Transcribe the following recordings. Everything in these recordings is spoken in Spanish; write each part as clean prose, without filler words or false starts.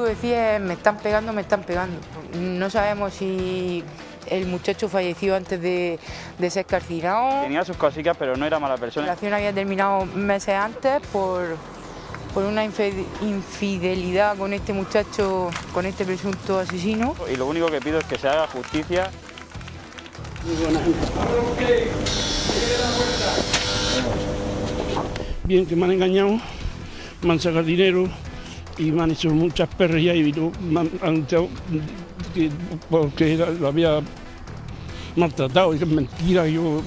decía es: me están pegando, me están pegando. No sabemos si el muchacho falleció antes de ser calcinado. Tenía sus cositas, pero no era mala persona. La relación había terminado meses antes por una infidelidad con este muchacho, con este presunto asesino. Y lo único que pido es que se haga justicia. Muy buena gente. Bien, que me han engañado, me han sacado dinero y me han hecho muchas perrillas y han echado porque lo había maltratado, y que es mentira. Yo,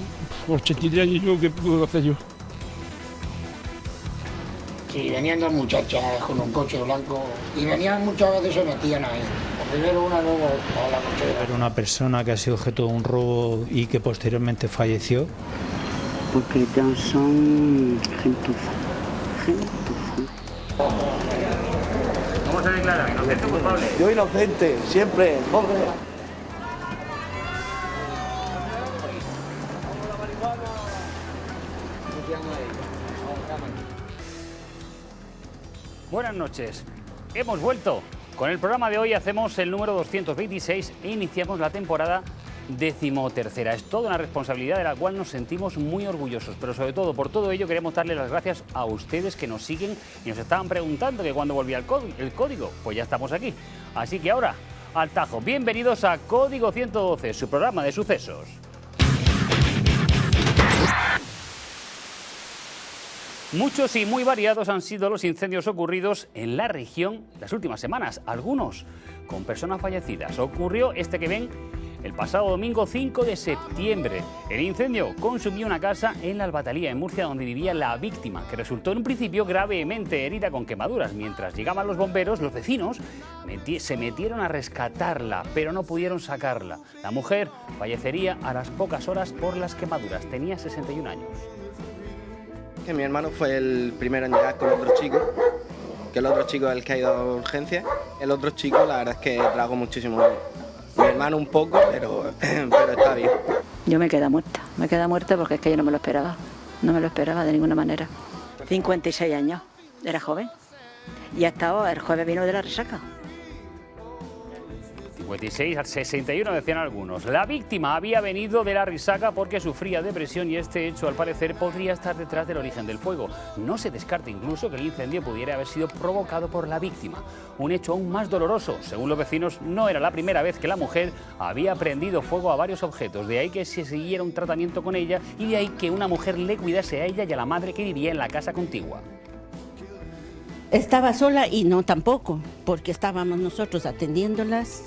con 83 años, ¿qué puedo hacer yo? Sí, venían dos muchachas con un coche blanco y venían muchas veces, se metían ahí. Primero una, luego a la cochera. Era una persona que ha sido objeto de un robo y que posteriormente falleció. Porque ya son gentuza. ¿Cómo se declara? ¿Inocente o culpable? Yo inocente, siempre, pobre. Buenas noches, hemos vuelto. Con el programa de hoy hacemos el número 226 e iniciamos la temporada 13ª. Es toda una responsabilidad de la cual nos sentimos muy orgullosos, pero sobre todo por todo ello queremos darles las gracias a ustedes que nos siguen y nos estaban preguntando que cuándo volvía el código. Pues ya estamos aquí. Así que ahora, al tajo, bienvenidos a Código 112, su programa de sucesos. Muchos y muy variados han sido los incendios ocurridos en la región las últimas semanas, algunos con personas fallecidas. Ocurrió este que ven el pasado domingo 5 de septiembre. El incendio consumió una casa en la Albatalía, en Murcia, donde vivía la víctima, que resultó en un principio gravemente herida con quemaduras. Mientras llegaban los bomberos, los vecinos se metieron a rescatarla, pero no pudieron sacarla. La mujer fallecería a las pocas horas por las quemaduras. Tenía 61 años. Que mi hermano fue el primero en llegar con otro chico, que el otro chico es el que ha ido a urgencias. El otro chico, la verdad es que tragó muchísimo. Mi hermano un poco, pero está bien. Yo me quedé muerta porque es que yo no me lo esperaba. No me lo esperaba de ninguna manera. 56 años, era joven. Y hasta el jueves vino de la resaca. 56 al 61 decían algunos. La víctima había venido de la resaca porque sufría depresión y este hecho al parecer podría estar detrás del origen del fuego. No se descarta incluso que el incendio pudiera haber sido provocado por la víctima. Un hecho aún más doloroso. Según los vecinos, no era la primera vez que la mujer había prendido fuego a varios objetos. De ahí que se siguiera un tratamiento con ella y de ahí que una mujer le cuidase a ella y a la madre que vivía en la casa contigua. Estaba sola y no tampoco, porque estábamos nosotros atendiéndolas.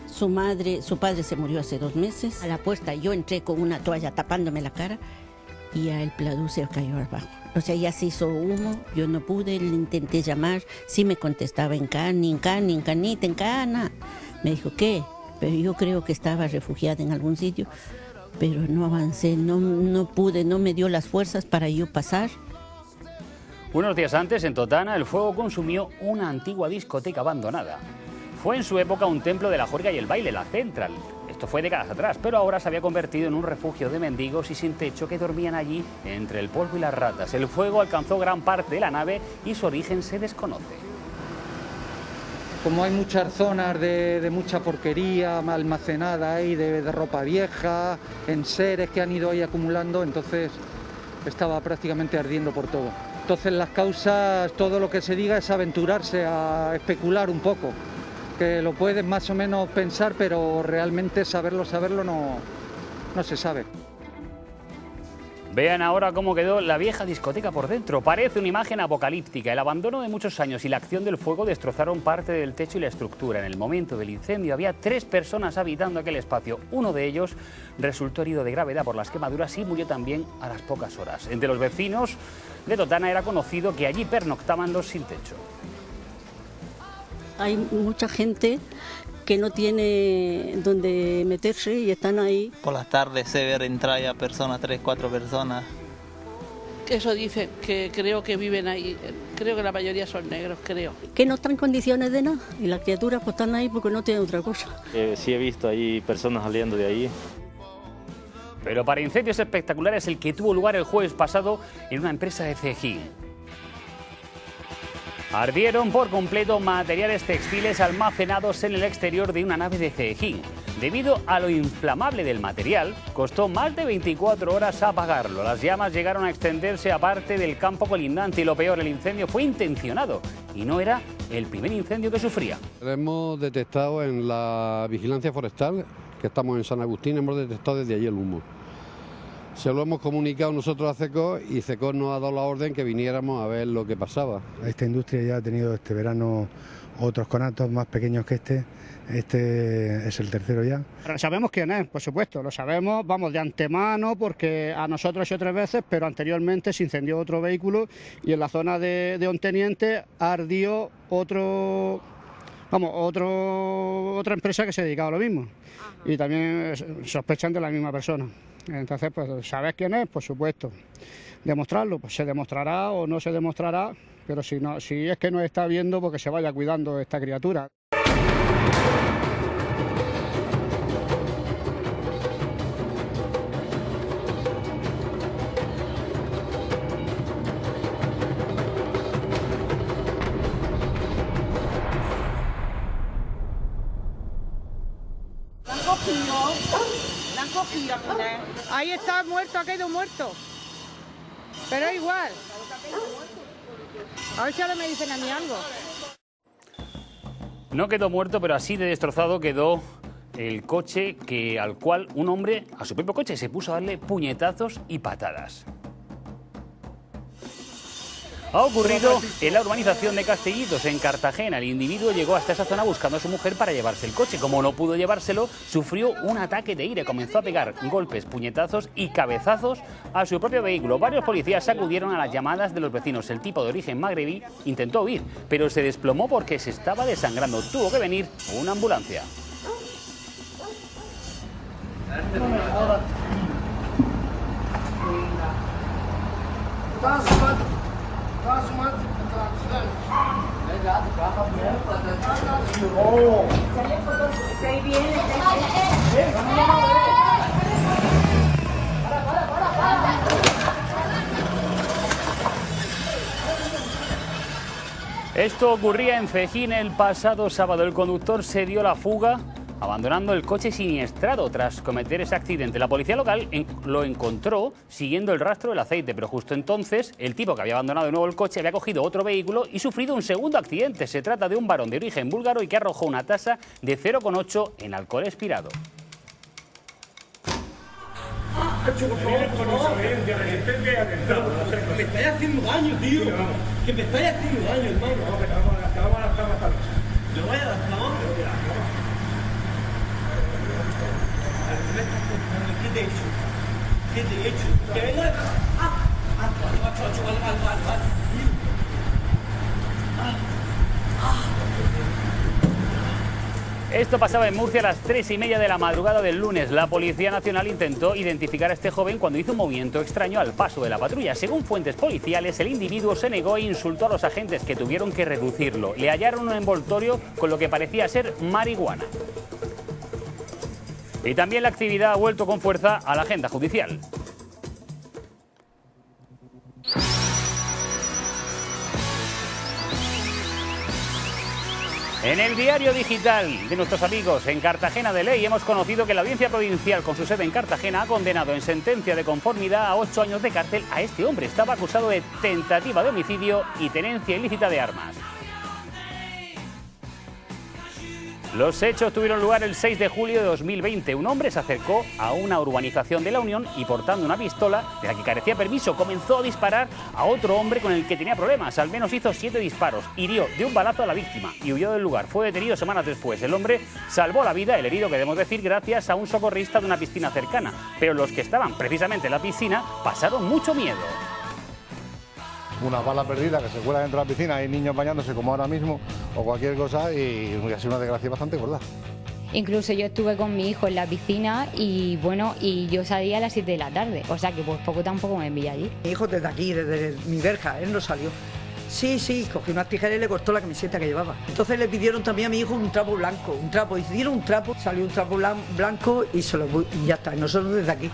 Su padre se murió hace 2 meses. A la puerta yo entré con una toalla tapándome la cara y a el Pladú se cayó abajo. O sea, ya se hizo humo, yo no pude, le intenté llamar, sí me contestaba en canita, en cana. Me dijo, ¿qué? Pero yo creo que estaba refugiada en algún sitio, pero no avancé, no pude, no me dio las fuerzas para yo pasar. Unos días antes, en Totana, el fuego consumió una antigua discoteca abandonada. Fue en su época un templo de la juerga y el baile, la Central. Esto fue décadas atrás, pero ahora se había convertido en un refugio de mendigos y sin techo que dormían allí entre el polvo y las ratas. El fuego alcanzó gran parte de la nave y su origen se desconoce. Como hay muchas zonas de mucha porquería almacenada ahí, de ropa vieja, enseres que han ido ahí acumulando, entonces estaba prácticamente ardiendo por todo. Entonces las causas, todo lo que se diga es aventurarse a especular un poco, que lo puedes más o menos pensar, pero realmente saberlo no se sabe. Vean ahora cómo quedó la vieja discoteca por dentro. Parece una imagen apocalíptica. El abandono de muchos años y la acción del fuego destrozaron parte del techo y la estructura. En el momento del incendio había 3 personas habitando aquel espacio. Uno de ellos resultó herido de gravedad por las quemaduras y murió también a las pocas horas. Entre los vecinos de Totana era conocido que allí pernoctaban los sin techo. Hay mucha gente que no tiene donde meterse y están ahí. Por las tardes se ve entrar ya personas, 3, 4 personas. Eso dice que creo que viven ahí, creo que la mayoría son negros, creo. Que no están en condiciones de nada y las criaturas pues están ahí porque no tienen otra cosa. Sí he visto ahí personas saliendo de ahí. Pero para incendios espectaculares el que tuvo lugar el jueves pasado en una empresa de Cejín. Ardieron por completo materiales textiles almacenados en el exterior de una nave de Cejín. Debido a lo inflamable del material, costó más de 24 horas apagarlo. Las llamas llegaron a extenderse a parte del campo colindante y lo peor, el incendio fue intencionado y no era el primer incendio que sufría. Lo hemos detectado en la vigilancia forestal, que estamos en San Agustín, hemos detectado desde allí el humo. Se lo hemos comunicado nosotros a CECOR y CECOR nos ha dado la orden que viniéramos a ver lo que pasaba. Esta industria ya ha tenido este verano otros conatos más pequeños que este es el tercero ya. Sabemos quién es, por supuesto, lo sabemos, vamos, de antemano, porque a nosotros ha sido 3 veces, pero anteriormente se incendió otro vehículo y en la zona de Onteniente ardió otra empresa que se dedicaba a lo mismo. Y también sospechan de la misma persona. Entonces, pues, ¿sabes quién es? Por supuesto. Demostrarlo, pues se demostrará o no se demostrará, pero si es que no está viendo, porque se vaya cuidando esta criatura. Ahí está muerto, ha caído muerto. Pero igual. A ver si ahora me dicen a mí algo. No quedó muerto, pero así de destrozado quedó el coche al cual un hombre, a su propio coche, se puso a darle puñetazos y patadas. Ha ocurrido en la urbanización de Castellitos, en Cartagena. El individuo llegó hasta esa zona buscando a su mujer para llevarse el coche. Como no pudo llevárselo, sufrió un ataque de ira. Comenzó a pegar golpes, puñetazos y cabezazos a su propio vehículo. Varios policías acudieron a las llamadas de los vecinos. El tipo de origen magrebí intentó huir, pero se desplomó porque se estaba desangrando. Tuvo que venir una ambulancia. Esto ocurría en Cejín el pasado sábado. El conductor se dio la fuga, abandonando el coche siniestrado tras cometer ese accidente. La policía local lo encontró siguiendo el rastro del aceite, pero justo entonces el tipo que había abandonado de nuevo el coche había cogido otro vehículo y sufrido un segundo accidente. Se trata de un varón de origen búlgaro y que arrojó una tasa de 0,8 en alcohol expirado. Me estáis haciendo daño, tío. Que me estáis haciendo daño, hermano. ¿Lo voy a dar, no? ¿Qué te he hecho? ¿Qué te he hecho? Que venga. Esto pasaba en Murcia a las 3:30 de la madrugada del lunes. La Policía Nacional intentó identificar a este joven cuando hizo un movimiento extraño al paso de la patrulla. Según fuentes policiales, el individuo se negó e insultó a los agentes, que tuvieron que reducirlo. Le hallaron un envoltorio con lo que parecía ser marihuana. Y también la actividad ha vuelto con fuerza a la agenda judicial. En el diario digital de nuestros amigos en Cartagena de Ley hemos conocido que la Audiencia Provincial, con su sede en Cartagena, ha condenado en sentencia de conformidad a 8 años de cárcel a este hombre. Estaba acusado de tentativa de homicidio y tenencia ilícita de armas. Los hechos tuvieron lugar el 6 de julio de 2020. Un hombre se acercó a una urbanización de La Unión y, portando una pistola de la que carecía permiso, comenzó a disparar a otro hombre con el que tenía problemas. Al menos hizo 7 disparos, hirió de un balazo a la víctima y huyó del lugar. Fue detenido semanas después. El hombre salvó la vida, el herido, que debemos decir, gracias a un socorrista de una piscina cercana. Pero los que estaban precisamente en la piscina pasaron mucho miedo. Una bala perdida que se cuela dentro de la piscina, hay niños bañándose como ahora mismo o cualquier cosa y ha sido una desgracia bastante gorda. Incluso yo estuve con mi hijo en la piscina y bueno, y yo salía a las 7 de la tarde, o sea que pues poco tampoco me pillé allí. Mi hijo desde aquí, desde mi verja, él no salió. Sí, cogió unas tijeras y le cortó la camiseta que llevaba. Entonces le pidieron también a mi hijo un trapo blanco, hicieron un trapo, salió un trapo blanco y ya está, nosotros desde aquí.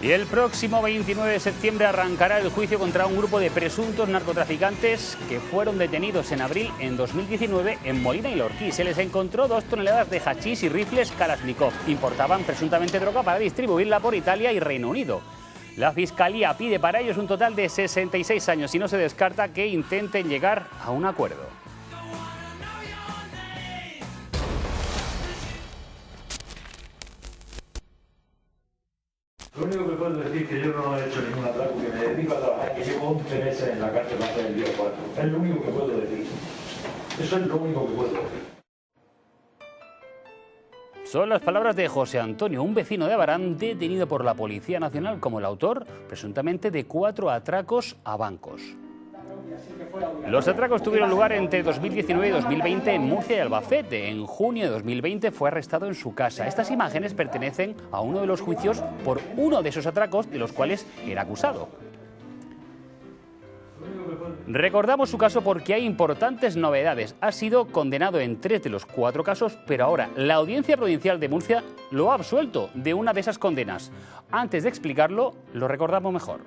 Y el próximo 29 de septiembre arrancará el juicio contra un grupo de presuntos narcotraficantes que fueron detenidos en abril en 2019 en Molina y Lorquí. Se les encontró 2 toneladas de hachís y rifles Kalashnikov. Importaban presuntamente droga para distribuirla por Italia y Reino Unido. La Fiscalía pide para ellos un total de 66 años y no se descarta que intenten llegar a un acuerdo. Lo único que puedo decir es que yo no he hecho ningún atraco, que me dedico a trabajar, que llevo 11 meses en la cárcel hasta el día 4. Es lo único que puedo decir. Eso es lo único que puedo decir. Son las palabras de José Antonio, un vecino de Abarán detenido por la Policía Nacional como el autor, presuntamente, de 4 atracos a bancos. Los atracos tuvieron lugar entre 2019 y 2020 en Murcia y Albacete. En junio de 2020 fue arrestado en su casa. Estas imágenes pertenecen a uno de los juicios por uno de esos atracos de los cuales era acusado. Recordamos su caso porque hay importantes novedades. Ha sido condenado en 3 de los 4 casos, pero ahora la Audiencia Provincial de Murcia lo ha absuelto de una de esas condenas. Antes de explicarlo, lo recordamos mejor.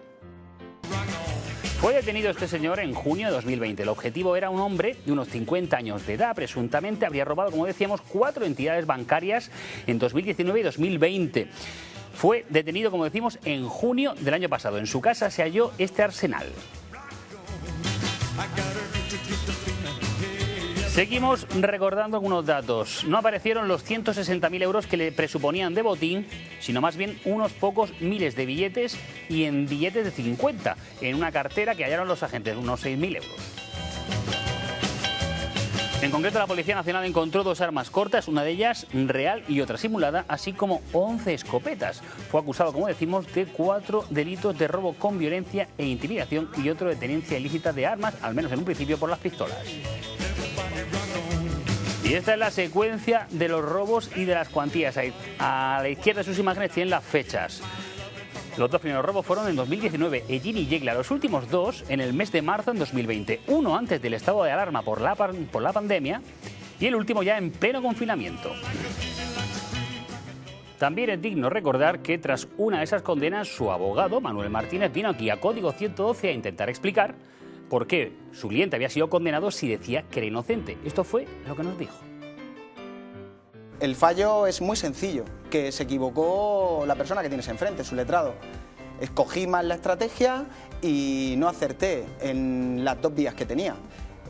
Fue detenido este señor en junio de 2020. El objetivo era un hombre de unos 50 años de edad. Presuntamente habría robado, como decíamos, 4 entidades bancarias en 2019 y 2020. Fue detenido, como decimos, en junio del año pasado. En su casa se halló este arsenal. Seguimos recordando algunos datos. No aparecieron los 160.000 euros que le presuponían de botín, sino más bien unos pocos miles de billetes y en billetes de 50, en una cartera que hallaron los agentes, unos 6.000 euros. En concreto, la Policía Nacional encontró 2 armas cortas, una de ellas real y otra simulada, así como 11 escopetas. Fue acusado, como decimos, de 4 delitos de robo con violencia e intimidación y otro de tenencia ilícita de armas, al menos en un principio por las pistolas. Y esta es la secuencia de los robos y de las cuantías. A la izquierda de sus imágenes tienen las fechas. Los 2 primeros robos fueron en 2019, Ellín y Yegla. Los últimos 2 en el mes de marzo en 2020. Uno antes del estado de alarma por la pandemia y el último ya en pleno confinamiento. También es digno recordar que tras una de esas condenas, su abogado, Manuel Martínez, vino aquí a Código 112 a intentar explicar por qué su cliente había sido condenado si decía que era inocente. Esto fue lo que nos dijo. El fallo es muy sencillo, que se equivocó la persona que tienes enfrente, su letrado. Escogí mal la estrategia y no acerté en las 2 vías que tenía.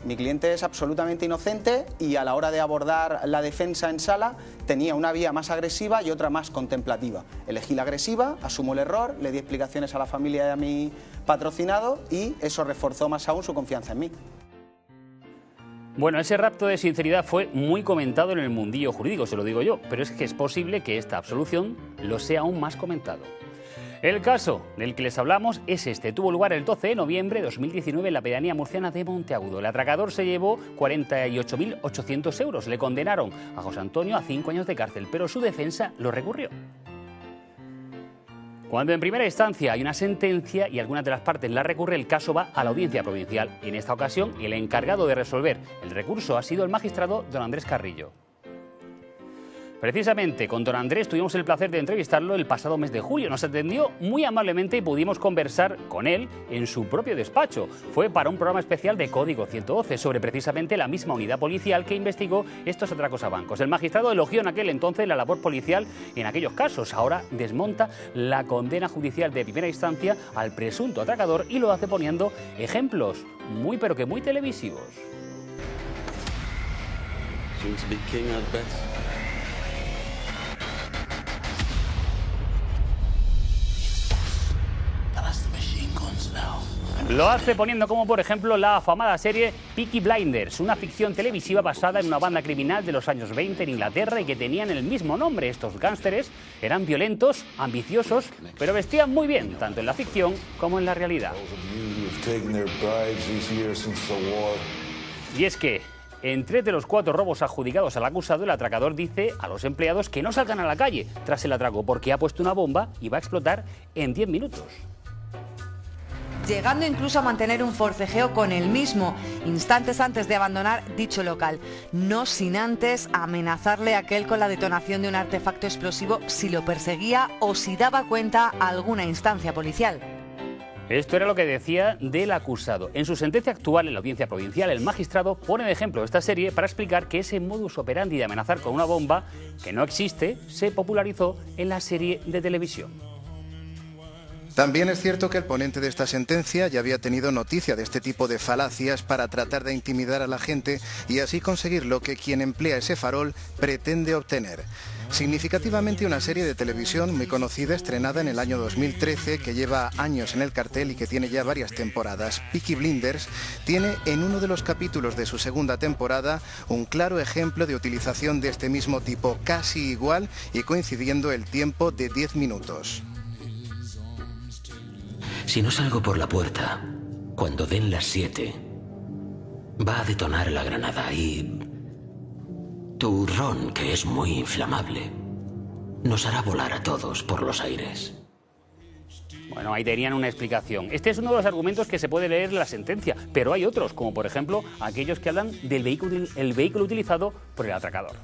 Mi cliente es absolutamente inocente y a la hora de abordar la defensa en sala tenía una vía más agresiva y otra más contemplativa. Elegí la agresiva, asumo el error, le di explicaciones a la familia y a mi patrocinado y eso reforzó más aún su confianza en mí. Bueno, ese rapto de sinceridad fue muy comentado en el mundillo jurídico, se lo digo yo, pero es que es posible que esta absolución lo sea aún más comentado. El caso del que les hablamos es este. Tuvo lugar el 12 de noviembre de 2019 en la pedanía murciana de Monteagudo. El atracador se llevó 48.800 euros. Le condenaron a José Antonio a 5 años de cárcel, pero su defensa lo recurrió. Cuando en primera instancia hay una sentencia y algunas de las partes la recurre, el caso va a la Audiencia Provincial. En esta ocasión, el encargado de resolver el recurso ha sido el magistrado don Andrés Carrillo. Precisamente con don Andrés tuvimos el placer de entrevistarlo el pasado mes de julio. Nos atendió muy amablemente y pudimos conversar con él en su propio despacho. Fue para un programa especial de Código 112 sobre precisamente la misma unidad policial que investigó estos atracos a bancos. El magistrado elogió en aquel entonces la labor policial en aquellos casos. Ahora desmonta la condena judicial de primera instancia al presunto atracador y lo hace poniendo ejemplos muy pero que muy televisivos. Lo hace poniendo como, por ejemplo, la afamada serie Peaky Blinders, una ficción televisiva basada en una banda criminal de los años 20 en Inglaterra y que tenían el mismo nombre. Estos gángsteres eran violentos, ambiciosos, pero vestían muy bien, tanto en la ficción como en la realidad. Y es que, en 3 de los 4 robos adjudicados al acusado, el atracador dice a los empleados que no salgan a la calle tras el atraco porque ha puesto una bomba y va a explotar en 10 minutos. llegando incluso a mantener un forcejeo con el mismo instantes antes de abandonar dicho local, no sin antes amenazarle a aquel con la detonación de un artefacto explosivo si lo perseguía o si daba cuenta a alguna instancia policial. Esto era lo que decía del acusado. En su sentencia actual en la audiencia provincial, el magistrado pone de ejemplo esta serie para explicar que ese modus operandi de amenazar con una bomba, que no existe, se popularizó en la serie de televisión. También es cierto que el ponente de esta sentencia ya había tenido noticia de este tipo de falacias para tratar de intimidar a la gente y así conseguir lo que quien emplea ese farol pretende obtener. Significativamente una serie de televisión muy conocida, estrenada en el año 2013, que lleva años en el cartel y que tiene ya varias temporadas, Peaky Blinders, tiene en uno de los capítulos de su segunda temporada un claro ejemplo de utilización de este mismo tipo, casi igual y coincidiendo el tiempo de 10 minutos. Si no salgo por la puerta, cuando den las 7, va a detonar la granada y tu ron, que es muy inflamable, nos hará volar a todos por los aires. Bueno, ahí tenían una explicación. Este es uno de los argumentos que se puede leer en la sentencia, pero hay otros, como por ejemplo aquellos que hablan del vehículo utilizado por el atracador.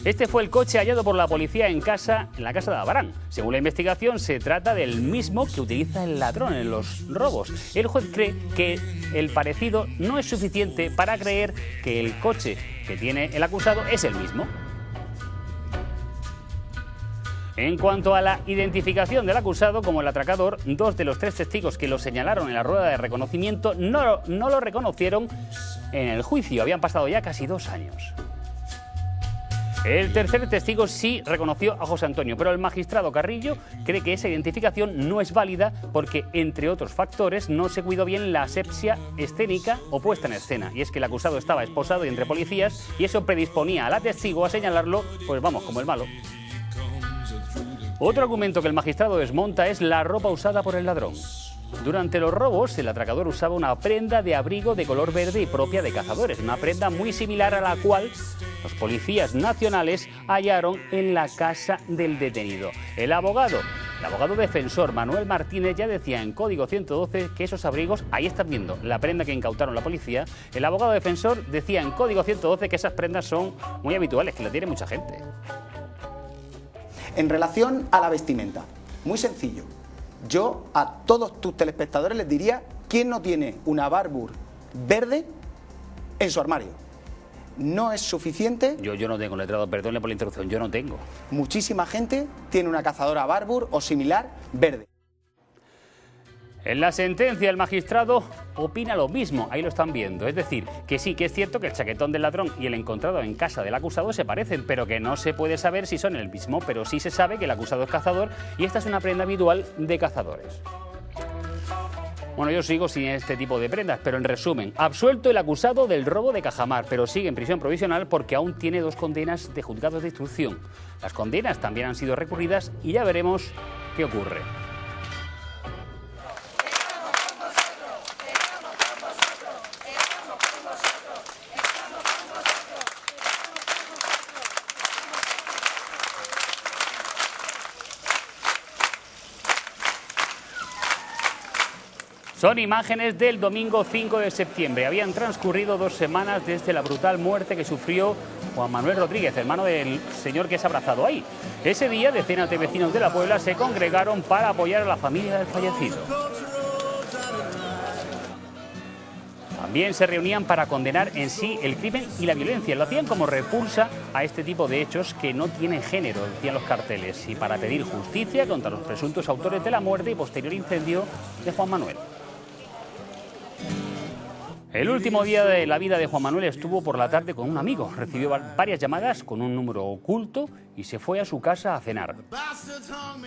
Este fue el coche hallado por la policía en la casa de Abarán. Según la investigación, se trata del mismo que utiliza el ladrón en los robos. El juez cree que el parecido no es suficiente para creer que el coche que tiene el acusado es el mismo. En cuanto a la identificación del acusado como el atracador, 2 de los 3 testigos que lo señalaron en la rueda de reconocimiento no lo reconocieron en el juicio. Habían pasado ya casi 2 años. El tercer testigo sí reconoció a José Antonio, pero el magistrado Carrillo cree que esa identificación no es válida porque, entre otros factores, no se cuidó bien la asepsia escénica o puesta en escena. Y es que el acusado estaba esposado y entre policías y eso predisponía a la testigo a señalarlo, pues vamos, como el malo. Otro argumento que el magistrado desmonta es la ropa usada por el ladrón. Durante los robos, el atracador usaba una prenda de abrigo de color verde y propia de cazadores, una prenda muy similar a la cual los policías nacionales hallaron en la casa del detenido. El abogado defensor Manuel Martínez ya decía en Código 112 que esos abrigos, ahí están viendo la prenda que incautaron la policía, el abogado defensor decía en Código 112 que esas prendas son muy habituales, que la tiene mucha gente. En relación a la vestimenta, muy sencillo. Yo a todos tus telespectadores les diría quién no tiene una Barbour verde en su armario. No es suficiente. Yo no tengo, letrado, perdónle por la interrupción, yo no tengo. Muchísima gente tiene una cazadora Barbour o similar verde. En la sentencia el magistrado opina lo mismo, ahí lo están viendo, es decir, que sí que es cierto que el chaquetón del ladrón y el encontrado en casa del acusado se parecen, pero que no se puede saber si son el mismo, pero sí se sabe que el acusado es cazador y esta es una prenda habitual de cazadores. Bueno, yo sigo sin este tipo de prendas, pero en resumen, absuelto el acusado del robo de Cajamar, pero sigue en prisión provisional porque aún tiene 2 condenas de juzgados de instrucción. Las condenas también han sido recurridas y ya veremos qué ocurre. Son imágenes del domingo 5 de septiembre. Habían transcurrido 2 semanas desde la brutal muerte que sufrió Juan Manuel Rodríguez, hermano del señor que es abrazado ahí. Ese día, decenas de vecinos de la Puebla se congregaron para apoyar a la familia del fallecido. También se reunían para condenar en sí el crimen y la violencia. Lo hacían como repulsa a este tipo de hechos que no tienen género, decían los carteles, y para pedir justicia contra los presuntos autores de la muerte y posterior incendio de Juan Manuel. El último día de la vida de Juan Manuel estuvo por la tarde con un amigo. Recibió varias llamadas con un número oculto y se fue a su casa a cenar.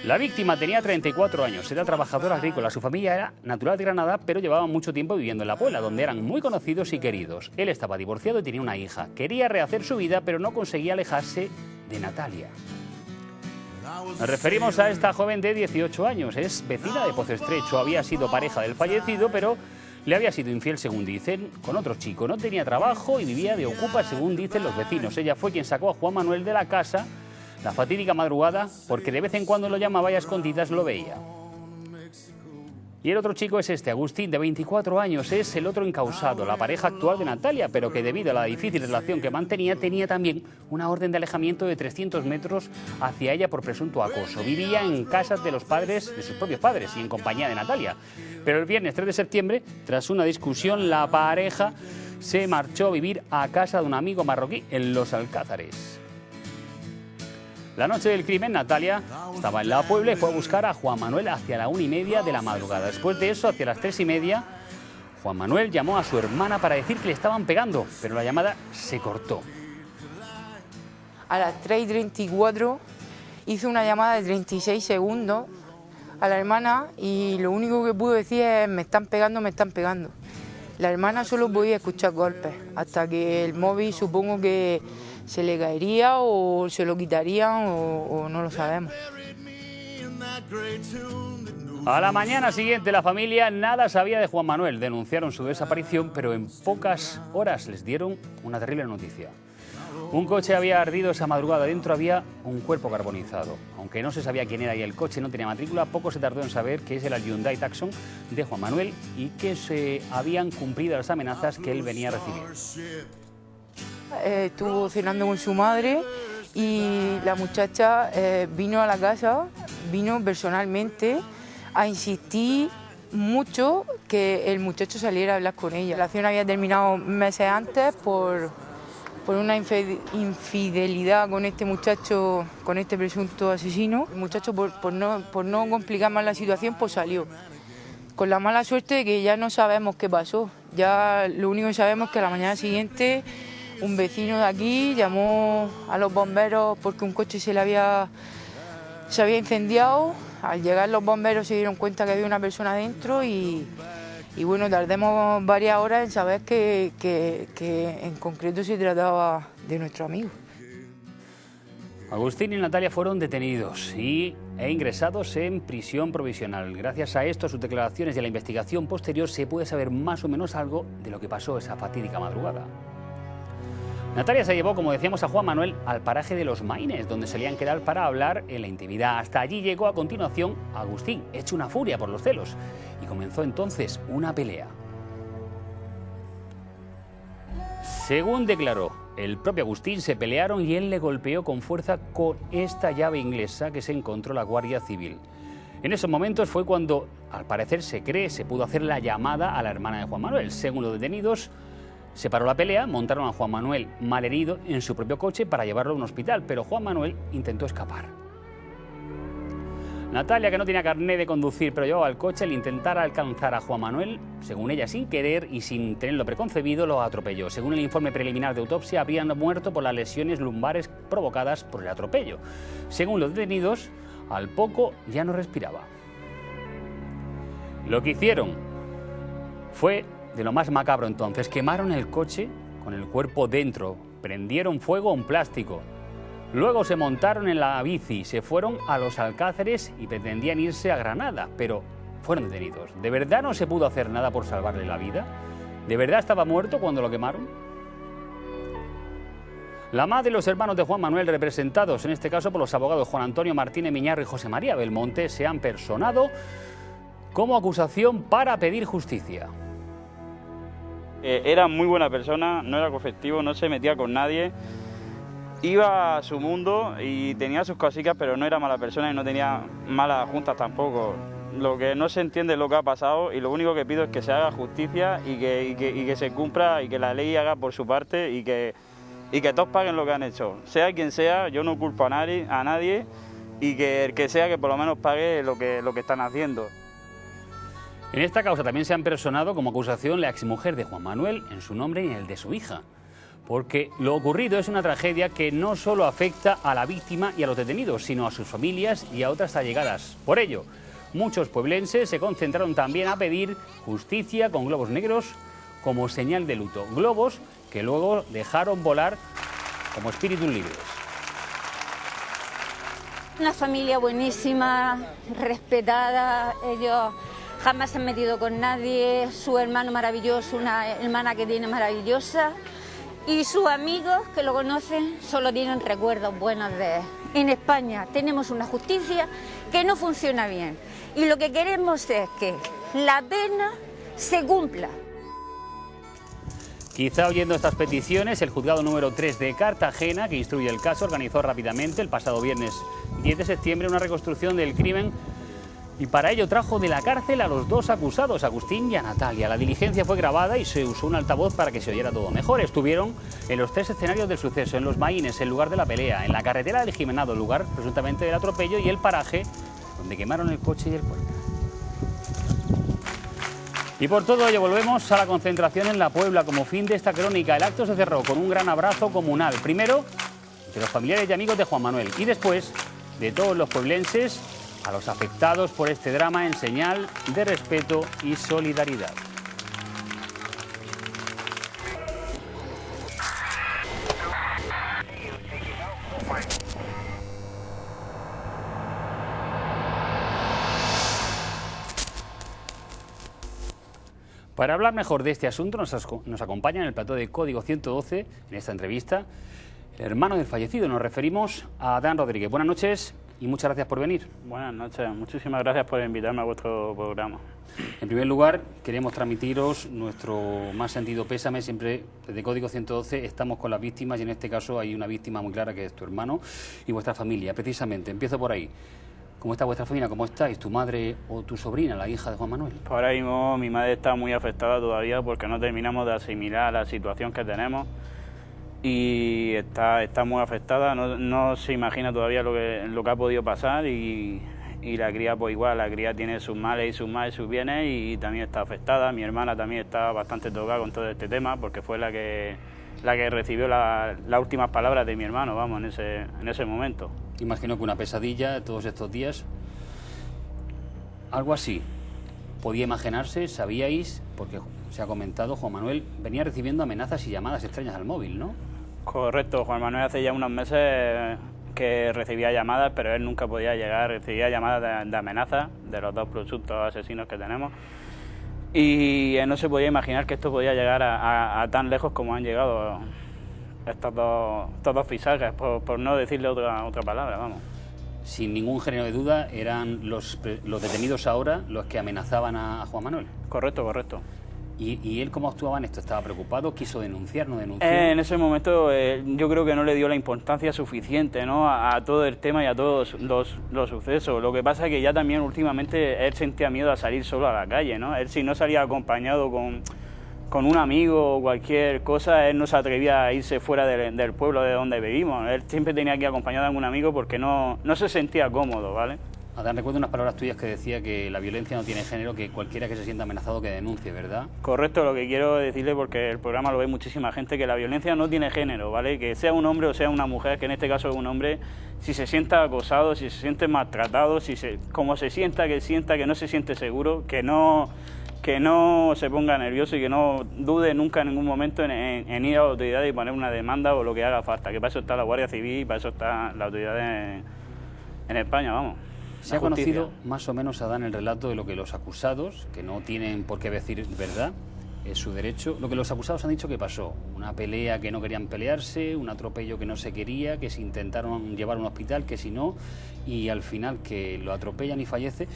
La víctima tenía 34 años, era trabajadora agrícola. Su familia era natural de Granada, pero llevaba mucho tiempo viviendo en La Puebla, donde eran muy conocidos y queridos. Él estaba divorciado y tenía una hija. Quería rehacer su vida, pero no conseguía alejarse de Natalia. Nos referimos a esta joven de 18 años. Es vecina de Pozo Estrecho. Había sido pareja del fallecido, pero le había sido infiel, según dicen, con otro chico. No tenía trabajo y vivía de ocupa, según dicen los vecinos. Ella fue quien sacó a Juan Manuel de la casa la fatídica madrugada, porque de vez en cuando lo llamaba y a escondidas lo veía. Y el otro chico es este, Agustín, de 24 años, es el otro encausado, la pareja actual de Natalia, pero que debido a la difícil relación que mantenía, tenía también una orden de alejamiento de 300 metros hacia ella por presunto acoso. Vivía en casas de los padres, de sus propios padres, y en compañía de Natalia. Pero el viernes 3 de septiembre, tras una discusión, la pareja se marchó a vivir a casa de un amigo marroquí en Los Alcázares. La noche del crimen, Natalia estaba en La Puebla y fue a buscar a Juan Manuel hacia la 1:30 de la madrugada. Después de eso, hacia las 3:30, Juan Manuel llamó a su hermana para decir que le estaban pegando, pero la llamada se cortó. A las 3:34 hizo una llamada de 36 segundos a la hermana y lo único que pudo decir es me están pegando, me están pegando. La hermana solo podía escuchar golpes, hasta que el móvil supongo que se le caería o se lo quitarían o no lo sabemos. A la mañana siguiente la familia nada sabía de Juan Manuel. Denunciaron su desaparición, pero en pocas horas les dieron una terrible noticia. Un coche había ardido esa madrugada, dentro había un cuerpo carbonizado. Aunque no se sabía quién era y el coche no tenía matrícula, poco se tardó en saber que ese era el Hyundai Tucson de Juan Manuel y que se habían cumplido las amenazas que él venía a recibir. Estuvo cenando con su madre y la muchacha vino a la casa, vino personalmente a insistir mucho que el muchacho saliera a hablar con ella. La relación había terminado meses antes por una infidelidad con este muchacho, con este presunto asesino. El muchacho, por no complicar más la situación, pues salió. Con la mala suerte de que ya no sabemos qué pasó. Ya lo único que sabemos es que a la mañana siguiente un vecino de aquí llamó a los bomberos porque un coche se había incendiado. Al llegar los bomberos se dieron cuenta que había una persona dentro y bueno, tardamos varias horas en saber que en concreto se trataba de nuestro amigo. Agustín y Natalia fueron detenidos e ingresados en prisión provisional. Gracias a esto, sus declaraciones y a la investigación posterior se puede saber más o menos algo de lo que pasó esa fatídica madrugada. Natalia se llevó, como decíamos, a Juan Manuel al paraje de Los Maines, donde solían quedar para hablar en la intimidad. Hasta allí llegó a continuación Agustín, hecho una furia por los celos, y comenzó entonces una pelea. Según declaró el propio Agustín, se pelearon y él le golpeó con fuerza con esta llave inglesa que se encontró la Guardia Civil. En esos momentos fue cuando, al parecer se cree, se pudo hacer la llamada a la hermana de Juan Manuel. Según los detenidos, se paró la pelea, montaron a Juan Manuel malherido en su propio coche para llevarlo a un hospital, pero Juan Manuel intentó escapar. Natalia, que no tenía carné de conducir pero llevaba el coche, al intentar alcanzar a Juan Manuel, según ella sin querer y sin tenerlo preconcebido, lo atropelló. Según el informe preliminar de autopsia, habrían muerto por las lesiones lumbares provocadas por el atropello. Según los detenidos, al poco ya no respiraba. Lo que hicieron fue de lo más macabro entonces. Quemaron el coche con el cuerpo dentro, prendieron fuego a un plástico. Luego se montaron en la bici, se fueron a Los Alcázares y pretendían irse a Granada, pero fueron detenidos. ¿De verdad no se pudo hacer nada por salvarle la vida? ¿De verdad estaba muerto cuando lo quemaron? La madre y los hermanos de Juan Manuel, representados en este caso por los abogados Juan Antonio Martínez Miñarro y José María Belmonte, se han personado como acusación para pedir justicia. Era muy buena persona, no era conflictivo, no se metía con nadie, iba a su mundo y tenía sus cositas, pero no era mala persona y no tenía malas juntas tampoco. Lo que no se entiende es lo que ha pasado y lo único que pido es que se haga justicia y que se cumpla y que la ley haga por su parte y que todos paguen lo que han hecho. Sea quien sea, yo no culpo a nadie y que el que sea que por lo menos pague lo que están haciendo. En esta causa también se han personado como acusación la exmujer de Juan Manuel en su nombre y en el de su hija, porque lo ocurrido es una tragedia que no solo afecta a la víctima y a los detenidos, sino a sus familias y a otras allegadas. Por ello, muchos pueblenses se concentraron también a pedir justicia con globos negros como señal de luto, globos que luego dejaron volar como espíritus libres. Una familia buenísima, respetada, ellos jamás se han metido con nadie, su hermano maravilloso, una hermana que tiene maravillosa, y sus amigos que lo conocen solo tienen recuerdos buenos en España tenemos una justicia que no funciona bien y lo que queremos es que la pena se cumpla. Quizá oyendo estas peticiones, el juzgado número 3 de Cartagena, que instruye el caso, organizó rápidamente el pasado viernes 10 de septiembre una reconstrucción del crimen y para ello trajo de la cárcel a los dos acusados, Agustín y a Natalia. La diligencia fue grabada y se usó un altavoz para que se oyera todo mejor. Estuvieron en los 3 escenarios del suceso, en Los Maínes, el lugar de la pelea, en la carretera del Jimenado, el lugar presuntamente del atropello, y el paraje donde quemaron el coche y el cuerpo. Y por todo ello volvemos a la concentración en La Puebla como fin de esta crónica. El acto se cerró con un gran abrazo comunal. Primero, de los familiares y amigos de Juan Manuel y después de todos los pueblenses a los afectados por este drama en señal de respeto y solidaridad. Para hablar mejor de este asunto nos acompaña en el plató de Código 112, en esta entrevista, el hermano del fallecido. Nos referimos a Adán Rodríguez. Buenas noches y muchas gracias por venir. Buenas noches, muchísimas gracias por invitarme a vuestro programa. En primer lugar, queremos transmitiros nuestro más sentido pésame. Siempre desde Código 112 estamos con las víctimas y en este caso hay una víctima muy clara que es tu hermano y vuestra familia. Precisamente, empiezo por ahí. ¿Cómo está vuestra familia? ¿Cómo estáis? ¿Tu madre o tu sobrina, la hija de Juan Manuel? Ahora mismo mi madre está muy afectada todavía porque no terminamos de asimilar la situación que tenemos y está muy afectada, no se imagina todavía lo que ha podido pasar y la cría pues igual, la cría tiene sus males y sus bienes y también está afectada. Mi hermana también está bastante tocada con todo este tema porque fue la que recibió las últimas palabras de mi hermano, vamos, en ese momento. Imagino que una pesadilla todos estos días, algo así. ¿Podía imaginarse? ¿Sabíais? Porque se ha comentado, Juan Manuel venía recibiendo amenazas y llamadas extrañas al móvil, ¿no? Correcto, Juan Manuel hace ya unos meses que recibía llamadas, pero él nunca podía llegar, recibía llamadas de amenazas de los dos presuntos asesinos que tenemos. Y él no se podía imaginar que esto podía llegar a tan lejos como han llegado estos dos fisajes, por no decirle otra palabra, vamos. Sin ningún género de duda, eran los detenidos ahora los que amenazaban a Juan Manuel. Correcto, correcto. ¿Y él cómo actuaba en esto? ¿Estaba preocupado? ¿Quiso denunciar? ¿No denunció? En ese momento yo creo que no le dio la importancia suficiente, ¿no? a todo el tema y a todos los sucesos. Lo que pasa es que ya también últimamente él sentía miedo a salir solo a la calle, ¿no? Él si no salía acompañado con un amigo o cualquier cosa, él no se atrevía a irse fuera del pueblo de donde vivimos. Él siempre tenía que ir acompañado de algún amigo porque no se sentía cómodo, ¿vale? Adán, recuerdo unas palabras tuyas que decía que la violencia no tiene género, que cualquiera que se sienta amenazado que denuncie, ¿verdad? Correcto, lo que quiero decirle, porque el programa lo ve muchísima gente, que la violencia no tiene género, ¿vale? Que sea un hombre o sea una mujer, que en este caso es un hombre, si se sienta acosado, si se siente maltratado, como se sienta que no se siente seguro, que no se ponga nervioso y que no dude nunca en ningún momento en ir a la autoridad y poner una demanda o lo que haga falta, que para eso está la Guardia Civil y para eso está la autoridad en España, vamos. Se ha conocido más o menos, Adán, el relato de lo que los acusados, que no tienen por qué decir verdad, es su derecho, lo que los acusados han dicho que pasó, una pelea que no querían pelearse, un atropello que no se quería, que se intentaron llevar a un hospital, que si no, y al final que lo atropellan y fallece.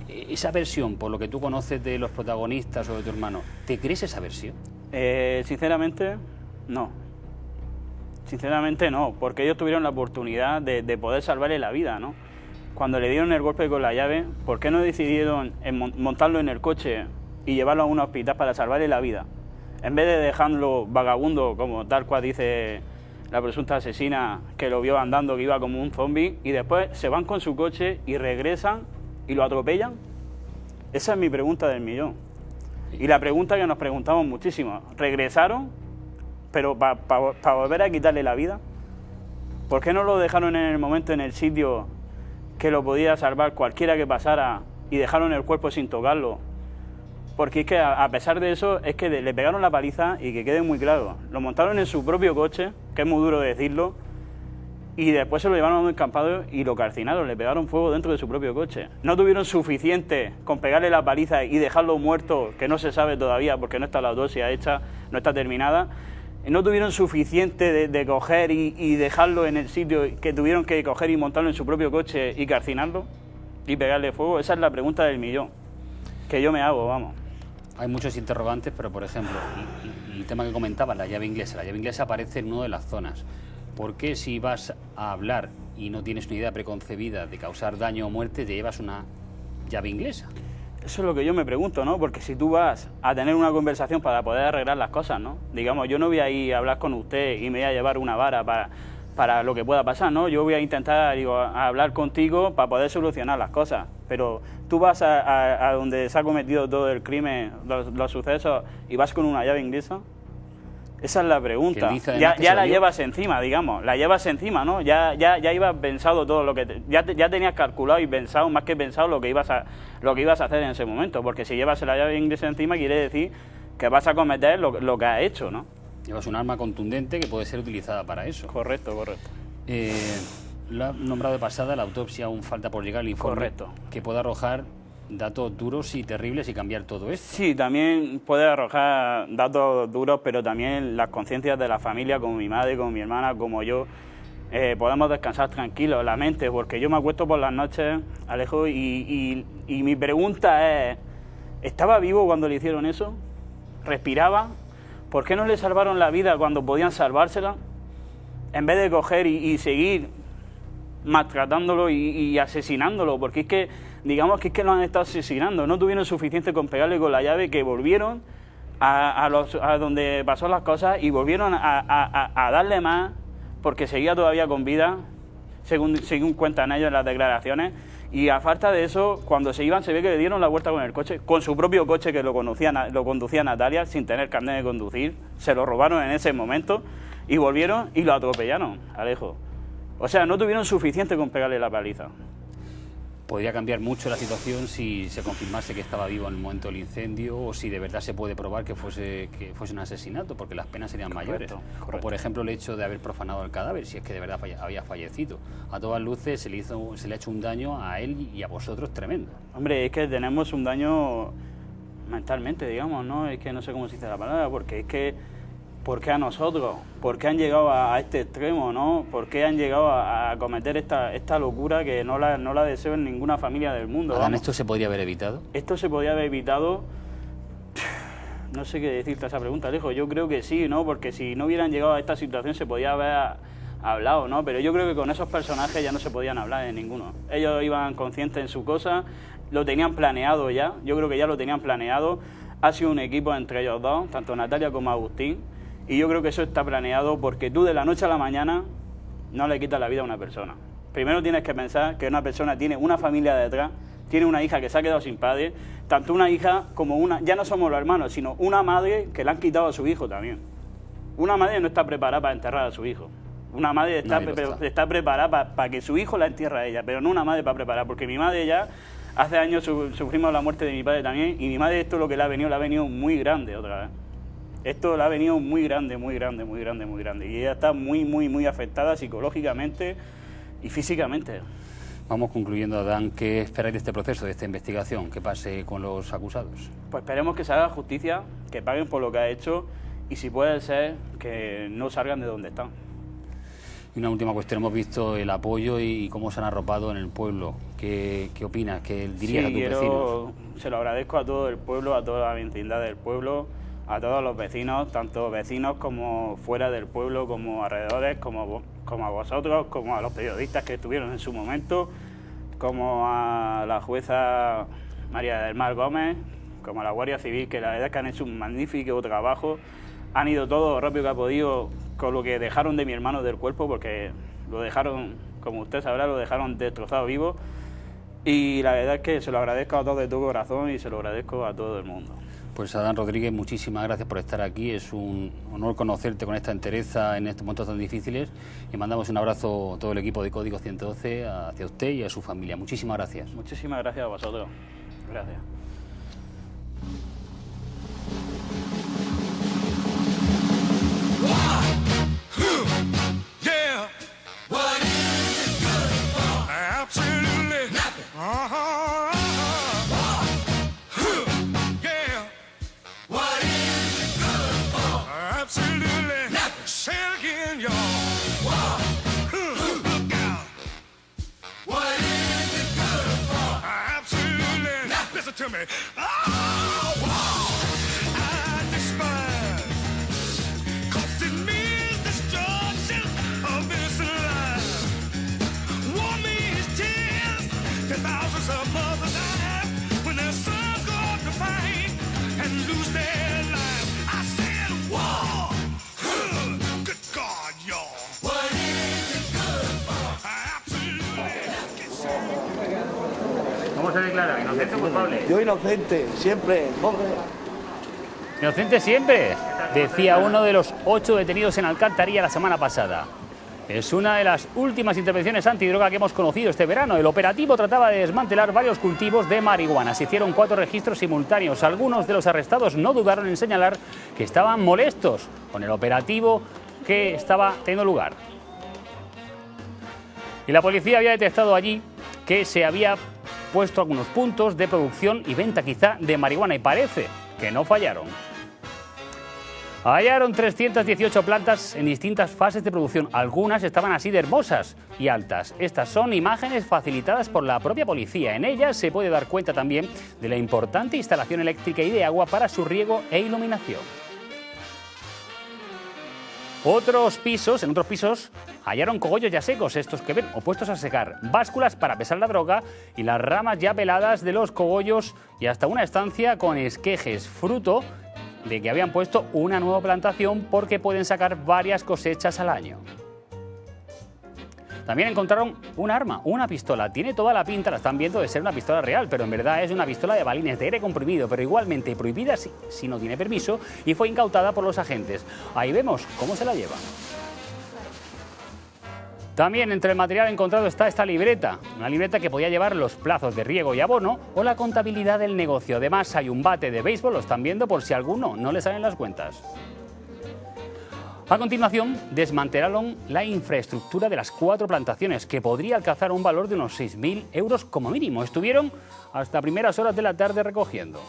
Esa versión, por lo que tú conoces de los protagonistas o de tu hermano, ¿te crees esa versión? Sinceramente, no. Sinceramente no, porque ellos tuvieron la oportunidad de poder salvarle la vida, ¿no? Cuando le dieron el golpe con la llave, ¿por qué no decidieron montarlo en el coche y llevarlo a un hospital para salvarle la vida? En vez de dejarlo vagabundo, como tal cual dice la presunta asesina, que lo vio andando, que iba como un zombie, y después se van con su coche y regresan y lo atropellan. Esa es mi pregunta del millón. Y la pregunta que nos preguntamos muchísimo, ¿regresaron, pero para volver a quitarle la vida? ¿Por qué no lo dejaron en el momento, en el sitio que lo podía salvar cualquiera que pasara y dejaron el cuerpo sin tocarlo? Porque es que a pesar de eso, es que le pegaron la paliza y que quede muy claro, lo montaron en su propio coche, que es muy duro decirlo, y después se lo llevaron a un encampado y lo calcinaron, le pegaron fuego dentro de su propio coche. No tuvieron suficiente con pegarle la paliza y dejarlo muerto, que no se sabe todavía porque no está la autopsia hecha, no está terminada, no tuvieron suficiente de coger y dejarlo en el sitio, que tuvieron que coger y montarlo en su propio coche y calcinarlo y pegarle fuego? Esa es la pregunta del millón, que yo me hago, vamos. Hay muchos interrogantes, pero por ejemplo, el tema que comentabas, la llave inglesa aparece en una de las zonas. ¿Por qué si vas a hablar y no tienes una idea preconcebida de causar daño o muerte, te llevas una llave inglesa? Eso es lo que yo me pregunto, ¿no? Porque si tú vas a tener una conversación para poder arreglar las cosas, ¿no? Digamos, yo no voy a ir a hablar con usted y me voy a llevar una vara para lo que pueda pasar, ¿no? Yo voy a intentar, a hablar contigo para poder solucionar las cosas. Pero tú vas a donde se ha cometido todo el crimen, los sucesos, y vas con una llave inglesa. Esa es la pregunta. Ya la llevas encima, digamos. La llevas encima, ¿no? Ya ibas pensado todo lo que... Ya tenías calculado y pensado, más que pensado, lo que ibas a hacer en ese momento. Porque si llevas la llave inglesa encima, quiere decir que vas a cometer lo que has hecho, ¿no? Llevas un arma contundente que puede ser utilizada para eso. Correcto. Lo ha nombrado de pasada, la autopsia aún falta por llegar el informe. Correcto. Que pueda arrojar datos duros y terribles y cambiar todo esto. Sí, también puede arrojar datos duros, pero también las conciencias de la familia, como mi madre, como mi hermana, como yo, podemos descansar tranquilos la mente, porque yo me acuesto por las noches, Alejo, y mi pregunta es, ¿estaba vivo cuando le hicieron eso? ¿Respiraba? ¿Por qué no le salvaron la vida cuando podían salvársela? En vez de coger y seguir maltratándolo y asesinándolo, porque es que, digamos que lo han estado asesinando. No tuvieron suficiente con pegarle con la llave, que volvieron a donde pasó las cosas y volvieron a darle más, porque seguía todavía con vida, según cuentan ellos en las declaraciones. Y a falta de eso, cuando se iban, se ve que le dieron la vuelta con el coche, con su propio coche, que lo conducía Natalia, sin tener carnet de conducir. Se lo robaron en ese momento y volvieron y lo atropellaron, Alejo. O sea, no tuvieron suficiente con pegarle la paliza. Podría cambiar mucho la situación si se confirmase que estaba vivo en el momento del incendio, o si de verdad se puede probar que fuese un asesinato, porque las penas serían mayores. Correcto. O, por ejemplo, el hecho de haber profanado el cadáver, si es que de verdad había fallecido. A todas luces se le ha hecho un daño a él y a vosotros tremendo. Hombre, es que tenemos un daño mentalmente, digamos, ¿no? Es que no sé cómo se dice la palabra, porque es que... ¿Por qué a nosotros? ¿Por qué han llegado a este extremo, no? ¿Por qué han llegado a cometer esta locura que no la deseo en ninguna familia del mundo? Adán, ¿esto se podría haber evitado? Esto se podría haber evitado... No sé qué decirte a esa pregunta, Alejo. Yo creo que sí, ¿no? Porque si no hubieran llegado a esta situación se podía haber hablado, ¿no? Pero yo creo que con esos personajes ya no se podían hablar de ninguno. Ellos iban conscientes en su cosa, lo tenían planeado ya. Yo creo que ya lo tenían planeado. Ha sido un equipo entre ellos dos, tanto Natalia como Agustín. Y yo creo que eso está planeado, porque tú de la noche a la mañana no le quitas la vida a una persona. Primero tienes que pensar que una persona tiene una familia detrás, tiene una hija que se ha quedado sin padre, tanto una hija como una... Ya no somos los hermanos, sino una madre que le han quitado a su hijo también. Una madre no está preparada para enterrar a su hijo. Una madre está preparada para que su hijo la entierre a ella, pero no una madre para preparar, porque mi madre ya... Hace años sufrimos la muerte de mi padre también, y mi madre esto lo que le ha venido muy grande otra vez. Esto le ha venido muy grande. Y ella está muy afectada psicológicamente y físicamente. Vamos concluyendo, Adán. ¿Qué esperáis de este proceso, de esta investigación? ¿Qué pase con los acusados? Pues esperemos que se haga justicia, que paguen por lo que ha hecho y, si puede ser, que no salgan de donde están. Y una última cuestión. Hemos visto el apoyo y cómo se han arropado en el pueblo. ¿Qué opinas? ¿Qué dirías a tus vecinos? Se lo agradezco a todo el pueblo, a toda la vecindad del pueblo, a todos los vecinos, tanto vecinos como fuera del pueblo, como alrededores, como a vosotros, como a los periodistas que estuvieron en su momento, como a la jueza María del Mar Gómez, como a la Guardia Civil, que la verdad es que han hecho un magnífico trabajo. Han ido todo lo rápido que ha podido con lo que dejaron de mi hermano del cuerpo, porque lo dejaron, como usted sabrá, lo dejaron destrozado vivo. Y la verdad es que se lo agradezco a todos de todo corazón y se lo agradezco a todo el mundo. Pues Adán Rodríguez, muchísimas gracias por estar aquí. Es un honor conocerte con esta entereza en estos momentos tan difíciles. Y mandamos un abrazo a todo el equipo de Código 112, hacia usted y a su familia. Muchísimas gracias. Muchísimas gracias a vosotros. Gracias. Yeah. What is it good for? Absolutely nothing. Yeah. What is it good for? Absolutely nothing. attention, y'all. Look out. What is it good for? Absolutely. Now listen to me. Oh, I despise. 'Cause it means destruction of innocent lives. War means tears to thousands of mothers die when their sons go off to fight and lose their lives. I said war. Good God, y'all. What is it good for? Absolutely. ¿Cómo se declara? ¿Inocente o culpable? Yo inocente, siempre, hombre. Inocente siempre, decía uno de los 8 detenidos en Alcantarilla la semana pasada. Es una de las últimas intervenciones antidroga que hemos conocido este verano. El operativo trataba de desmantelar varios cultivos de marihuana. Se hicieron 4 registros simultáneos. Algunos de los arrestados no dudaron en señalar que estaban molestos con el operativo que estaba teniendo lugar. Y la policía había detectado allí que se había puesto algunos puntos de producción y venta quizá de marihuana y parece que no fallaron. Hallaron 318 plantas en distintas fases de producción. Algunas estaban así de hermosas y altas. Estas son imágenes facilitadas por la propia policía. En ellas se puede dar cuenta también de la importante instalación eléctrica y de agua para su riego e iluminación. En otros pisos, hallaron cogollos ya secos, estos que ven, opuestos a secar, básculas para pesar la droga y las ramas ya peladas de los cogollos y hasta una estancia con esquejes, fruto de que habían puesto una nueva plantación porque pueden sacar varias cosechas al año. También encontraron un arma, una pistola. Tiene toda la pinta, la están viendo, de ser una pistola real, pero en verdad es una pistola de balines de aire comprimido, pero igualmente prohibida si no tiene permiso, y fue incautada por los agentes. Ahí vemos cómo se la llevan. También entre el material encontrado está esta libreta, una libreta que podía llevar los plazos de riego y abono o la contabilidad del negocio. Además hay un bate de béisbol, lo están viendo por si a alguno no le salen las cuentas. A continuación, desmantelaron la infraestructura de las 4 plantaciones, que podría alcanzar un valor de unos 6.000 euros como mínimo. Estuvieron hasta primeras horas de la tarde recogiendo.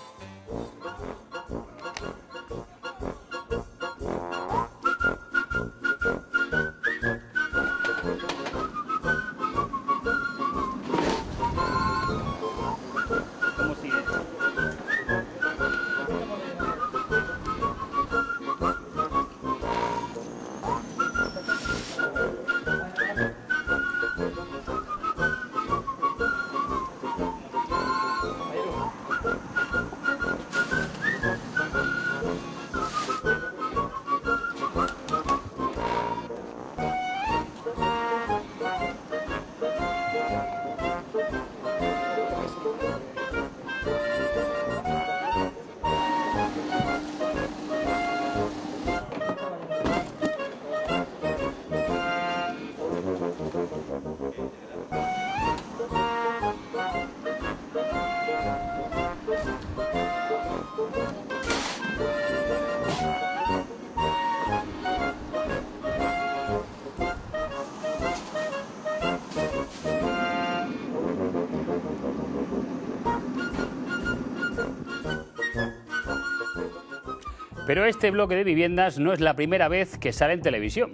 Pero este bloque de viviendas no es la primera vez que sale en televisión.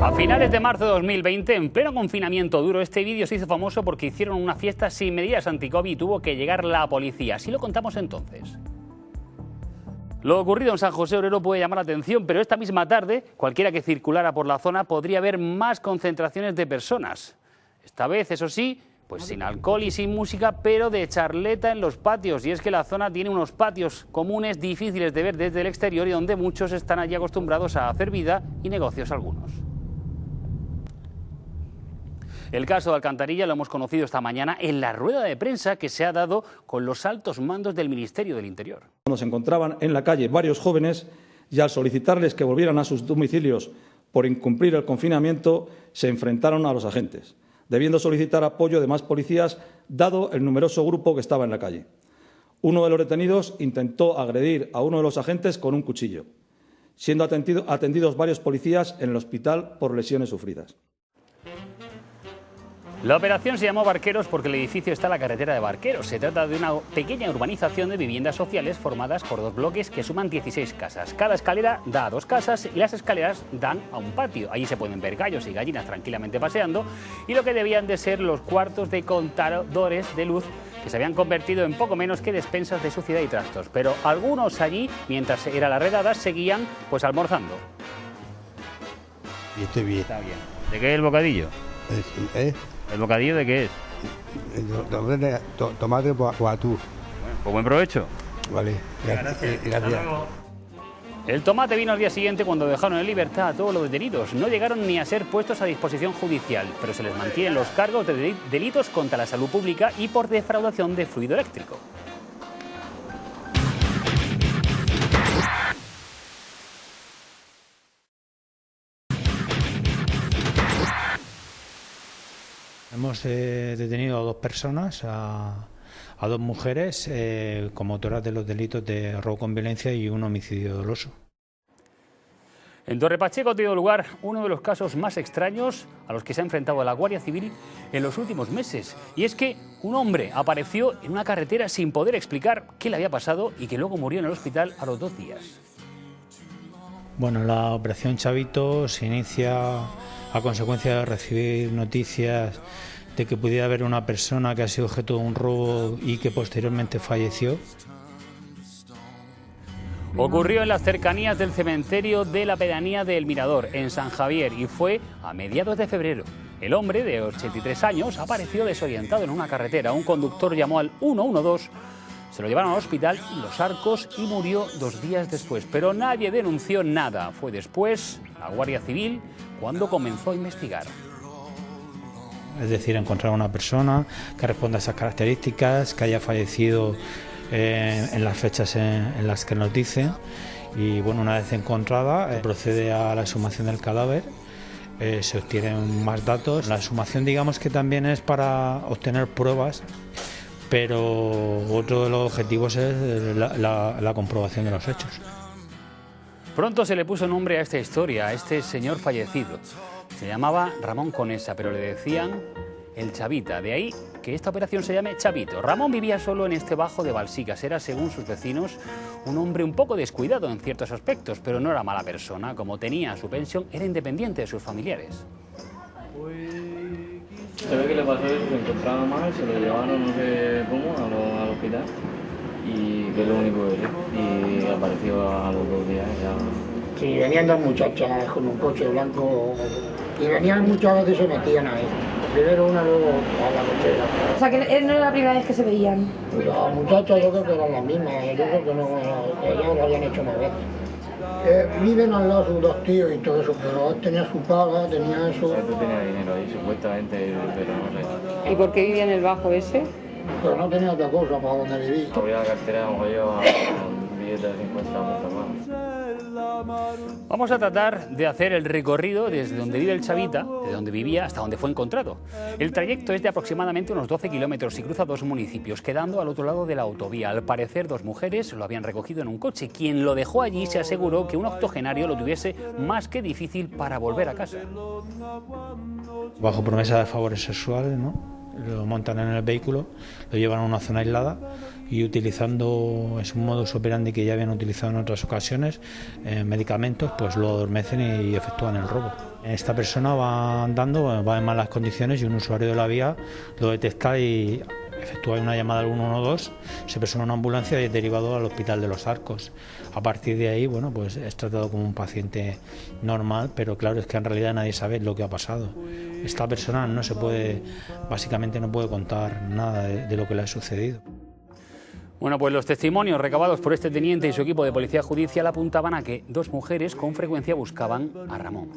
A finales de marzo de 2020, en pleno confinamiento duro, este vídeo se hizo famoso porque hicieron una fiesta sin medidas anti-COVID y tuvo que llegar la policía. Así lo contamos entonces. Lo ocurrido en San José Obrero puede llamar la atención, pero esta misma tarde, cualquiera que circulara por la zona podría ver más concentraciones de personas. Esta vez, eso sí, pues sin alcohol y sin música, pero de charleta en los patios. Y es que la zona tiene unos patios comunes difíciles de ver desde el exterior y donde muchos están allí acostumbrados a hacer vida y negocios algunos. El caso de Alcantarilla lo hemos conocido esta mañana en la rueda de prensa que se ha dado con los altos mandos del Ministerio del Interior. Cuando se encontraban en la calle varios jóvenes y al solicitarles que volvieran a sus domicilios por incumplir el confinamiento, se enfrentaron a los agentes, debiendo solicitar apoyo de más policías, dado el numeroso grupo que estaba en la calle. Uno de los detenidos intentó agredir a uno de los agentes con un cuchillo, siendo atendidos varios policías en el hospital por lesiones sufridas. La operación se llamó Barqueros porque el edificio está en la carretera de Barqueros. Se trata de una pequeña urbanización de viviendas sociales formadas por 2 bloques que suman 16 casas. Cada escalera da a 2 casas y las escaleras dan a un patio. Allí se pueden ver gallos y gallinas tranquilamente paseando y lo que debían de ser los cuartos de contadores de luz que se habían convertido en poco menos que despensas de suciedad y trastos. Pero algunos allí, mientras era la redada, seguían pues almorzando. Y estoy bien. Está bien. ¿De qué es el bocadillo? ¿El bocadillo de qué es? Tomate guatú. Bueno, pues buen provecho. Vale, gracias. El tomate vino al día siguiente cuando dejaron en libertad a todos los detenidos. No llegaron ni a ser puestos a disposición judicial, pero se les mantienen los cargos de delitos contra la salud pública y por defraudación de fluido eléctrico. Hemos detenido a 2 personas, a 2 mujeres, como autoras de los delitos de robo con violencia y un homicidio doloso. En Torre Pacheco ha tenido lugar uno de los casos más extraños a los que se ha enfrentado la Guardia Civil en los últimos meses. Y es que un hombre apareció en una carretera sin poder explicar qué le había pasado y que luego murió en el hospital a los 2 días. Bueno, la operación Chavito se inicia a consecuencia de recibir noticias de que pudiera haber una persona que ha sido objeto de un robo y que posteriormente falleció. Ocurrió en las cercanías del cementerio de la pedanía de El Mirador, en San Javier, y fue a mediados de febrero. El hombre, de 83 años, apareció desorientado en una carretera. Un conductor llamó al 112, se lo llevaron al hospital Los Arcos y murió 2 días después. Pero nadie denunció nada. Fue después la Guardia Civil cuando comenzó a investigar. Es decir, encontrar a una persona que responda a esas características, que haya fallecido en las fechas en las que nos dicen. Y bueno, una vez encontrada, procede a la exhumación del cadáver, se obtienen más datos. La exhumación, digamos que también es para obtener pruebas, pero otro de los objetivos es la comprobación de los hechos. Pronto se le puso nombre a esta historia, a este señor fallecido. Se llamaba Ramón Conesa, pero le decían el Chavita, de ahí que esta operación se llame Chavito. Ramón vivía solo en este bajo de Balsicas, era, según sus vecinos, un hombre un poco descuidado en ciertos aspectos, pero no era mala persona. Como tenía su pensión, era independiente de sus familiares. Se ve que le pasó eso, se encontraba mal, se lo llevaron no sé cómo al hospital y que es lo único que hizo. Y apareció a los 2 días ya. Sí, venían 2 muchachas con un coche blanco y venían muchas veces y se metían ahí. Primero una, luego a la cochera. O sea, que no era la primera vez que se veían. Las muchachas yo creo que eran las mismas, yo creo que no, que ya lo habían hecho una vez. Viven al lado sus 2 tíos y todo eso, pero él tenía su paga, tenía eso. Él tenía dinero ahí, supuestamente, pero no sé. ¿Y por qué vivía en el bajo ese? Pero no tenía otra cosa para donde vivir. Abría la cartera, como yo, a billetes de 50 más. Vamos a tratar de hacer el recorrido desde donde vive el Chavita, de donde vivía hasta donde fue encontrado. El trayecto es de aproximadamente unos 12 kilómetros y cruza 2 municipios, quedando al otro lado de la autovía. Al parecer, 2 mujeres lo habían recogido en un coche. Quien lo dejó allí se aseguró que un octogenario lo tuviese más que difícil para volver a casa. Bajo promesa de favores sexuales, ¿no? Lo montan en el vehículo, lo llevan a una zona aislada y utilizando, es un modus operandi que ya habían utilizado en otras ocasiones, medicamentos, pues lo adormecen y efectúan el robo. Esta persona va andando, va en malas condiciones y un usuario de la vía lo detecta y efectúa una llamada al 112, se persona una ambulancia y es derivado al hospital de Los Arcos. A partir de ahí, bueno, pues es tratado como un paciente normal, pero claro, es que en realidad nadie sabe lo que ha pasado. Esta persona no se puede, básicamente no puede contar nada de lo que le ha sucedido. Bueno, pues los testimonios recabados por este teniente y su equipo de policía judicial apuntaban a que 2 mujeres con frecuencia buscaban a Ramón.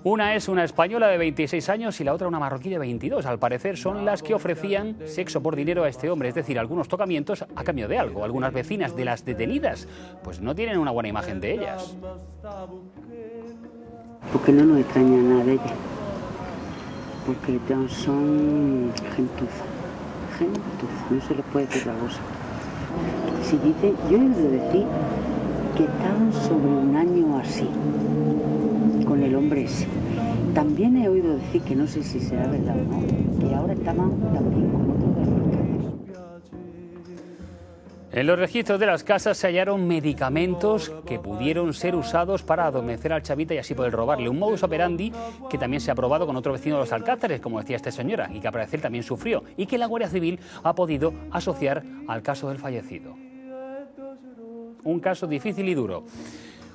Una es una española de 26 años y la otra una marroquí de 22. Al parecer son las que ofrecían sexo por dinero a este hombre, es decir, algunos tocamientos a cambio de algo. Algunas vecinas de las detenidas pues no tienen una buena imagen de ellas. Porque no nos extraña nada de ellas, porque son gentuza, no se les puede decir la cosa. Si dice, yo he de decir que estaban sobre un año así, con el hombre ese, También he oído decir, que no sé si será verdad o no, que ahora estaban también con otro de los casos. En los registros de las casas se hallaron medicamentos que pudieron ser usados para adormecer al chavita y así poder robarle. Un modus operandi que también se ha probado con otro vecino de los Alcázares, como decía esta señora, y que al parecer también sufrió, y que la Guardia Civil ha podido asociar al caso del fallecido. Un caso difícil y duro.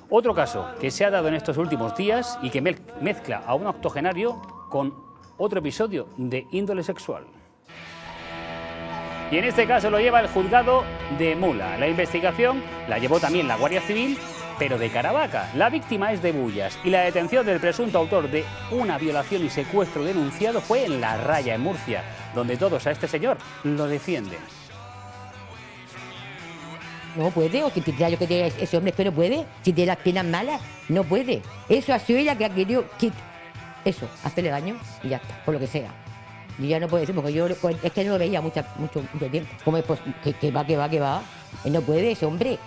Otro caso que se ha dado en estos últimos días y que mezcla a un octogenario con otro episodio de índole sexual. Y en este caso lo lleva el juzgado de Mula. La investigación la llevó también la Guardia Civil, pero de Caravaca. La víctima es de Bullas y la detención del presunto autor de una violación y secuestro denunciado fue en La Raya, en Murcia, donde todos a este señor lo defienden. No puede, o que tendrá yo que tiene ese hombre, es que no puede. Si tiene las piernas malas, no puede. Eso ha sido ella que ha querido eso, hacerle daño y ya está, por lo que sea. Y ya no puede decir, porque yo es que no lo veía mucho tiempo. ¿Cómo es que va? Él no puede, ese hombre.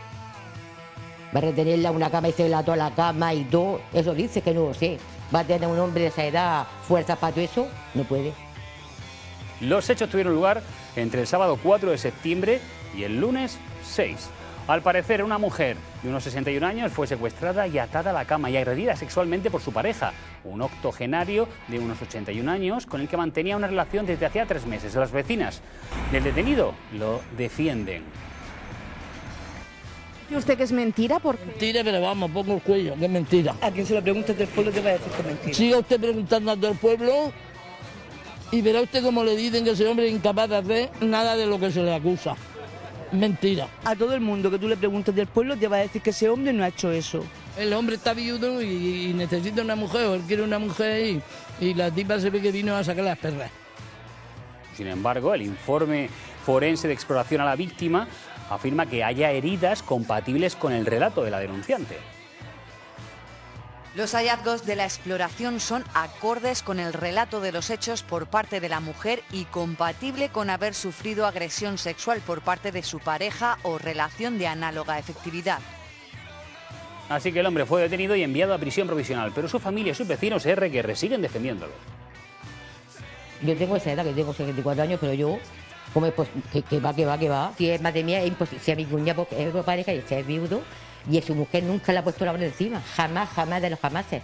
Va a retenerla a una cama y se la toda la cama y todo. Eso dice, que no lo sé. Va a tener un hombre de esa edad fuerzas para todo eso, no puede. Los hechos tuvieron lugar entre el sábado 4 de septiembre y el lunes 6. Al parecer, una mujer de unos 61 años fue secuestrada y atada a la cama y agredida sexualmente por su pareja, un octogenario de unos 81 años con el que mantenía una relación desde hacía 3 meses. Las vecinas del detenido lo defienden. ¿Y usted que es mentira? Mentira, pero vamos, pongo el cuello, que es mentira. A quien se lo pregunte del pueblo te va a decir que es mentira. Siga usted preguntando a todo el pueblo y verá usted cómo le dicen que ese hombre es incapaz de hacer nada de lo que se le acusa. Mentira. A todo el mundo que tú le preguntes del pueblo te va a decir que ese hombre no ha hecho eso. El hombre está viudo y necesita una mujer, o él quiere una mujer y la tipa se ve que vino a sacar las perras. Sin embargo, el informe forense de exploración a la víctima afirma que haya heridas compatibles con el relato de la denunciante. Los hallazgos de la exploración son acordes con el relato de los hechos por parte de la mujer y compatible con haber sufrido agresión sexual por parte de su pareja o relación de análoga efectividad. Así que el hombre fue detenido y enviado a prisión provisional, pero su familia y sus vecinos RQR siguen defendiéndolo. Yo tengo esa edad, que tengo 74 años, pero yo, ¿cómo es que va? Si es madre mía, es imposible. Si a mi cuñado es pareja y es viudo, y a su mujer nunca le ha puesto la mano encima. Jamás de los jamases.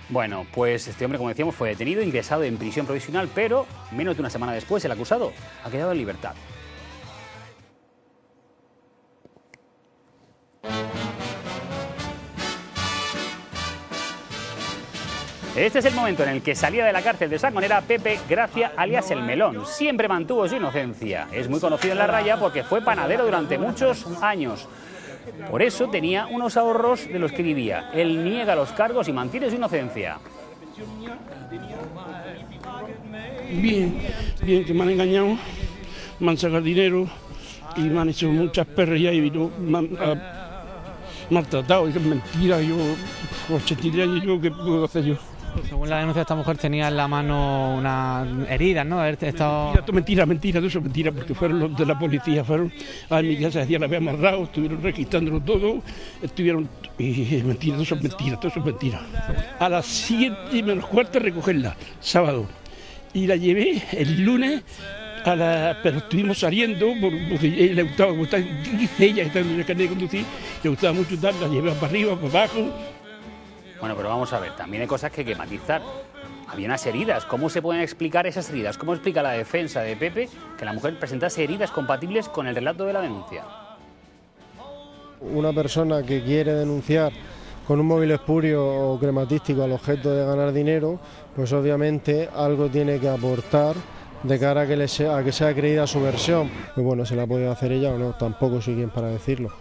Bueno, pues este hombre, como decíamos, fue detenido, ingresado en prisión provisional, pero menos de una semana después el acusado ha quedado en libertad. Este es el momento en el que salía de la cárcel de Sangonera Pepe Gracia, alias El Melón. Siempre mantuvo su inocencia. Es muy conocido en La Raya porque fue panadero durante muchos años. Por eso tenía unos ahorros de los que vivía. Él niega los cargos y mantiene su inocencia. Bien, que me han engañado, me han sacado dinero y me han hecho muchas perrillas y me han maltratado. Es mentira, yo, 83 años, ¿qué puedo hacer yo? Según la denuncia, esta mujer tenía en la mano una herida, ¿no? Mentira, todo eso es mentira, porque fueron los de la policía, fueron a mi casa, decían, la había amarrado, estuvieron registrándolo todo, mentira, todo eso es mentira. A las 7 menos cuarto recogerla, sábado, y la llevé el lunes, pero estuvimos saliendo, porque le gustaba, dice ella, que está en el carnet de conducir, le gustaba mucho tal, la llevé para arriba, para abajo. Bueno, pero vamos a ver, también hay cosas que hay que matizar. Había unas heridas. ¿Cómo se pueden explicar esas heridas? ¿Cómo explica la defensa de Pepe que la mujer presentase heridas compatibles con el relato de la denuncia? Una persona que quiere denunciar con un móvil espurio o crematístico al objeto de ganar dinero, pues obviamente algo tiene que aportar de cara a que sea creída su versión. Pues bueno, se la ha podido hacer ella o no, tampoco soy quien para decirlo.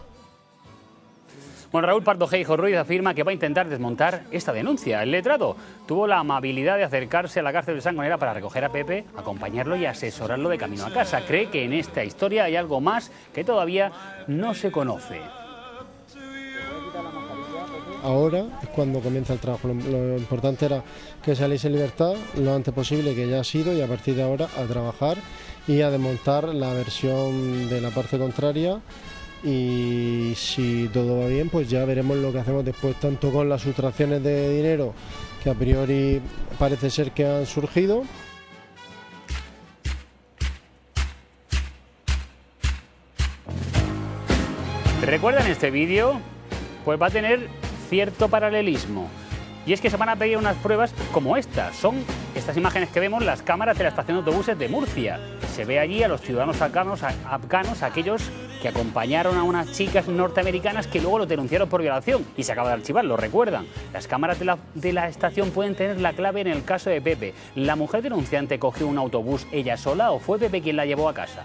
Bueno, Raúl Pardo Geijo Ruiz afirma que va a intentar desmontar esta denuncia. El letrado tuvo la amabilidad de acercarse a la cárcel de Sangonera para recoger a Pepe, acompañarlo y asesorarlo de camino a casa. Cree que en esta historia hay algo más que todavía no se conoce. Ahora es cuando comienza el trabajo. Lo importante era que saliese en libertad lo antes posible, que ya ha sido, y a partir de ahora a trabajar y a desmontar la versión de la parte contraria. Y si todo va bien, pues ya veremos lo que hacemos después, tanto con las sustracciones de dinero que a priori parece ser que han surgido. ¿Recuerdan este vídeo? Pues va a tener cierto paralelismo. Y es que se van a pedir unas pruebas como estas. Son estas imágenes que vemos, las cámaras de la estación de autobuses de Murcia. Se ve allí a los ciudadanos afganos, aquellos que acompañaron a unas chicas norteamericanas que luego lo denunciaron por violación. Y se acaba de archivar, lo recuerdan. Las cámaras de la estación pueden tener la clave en el caso de Pepe. ¿La mujer denunciante cogió un autobús ella sola o fue Pepe quien la llevó a casa?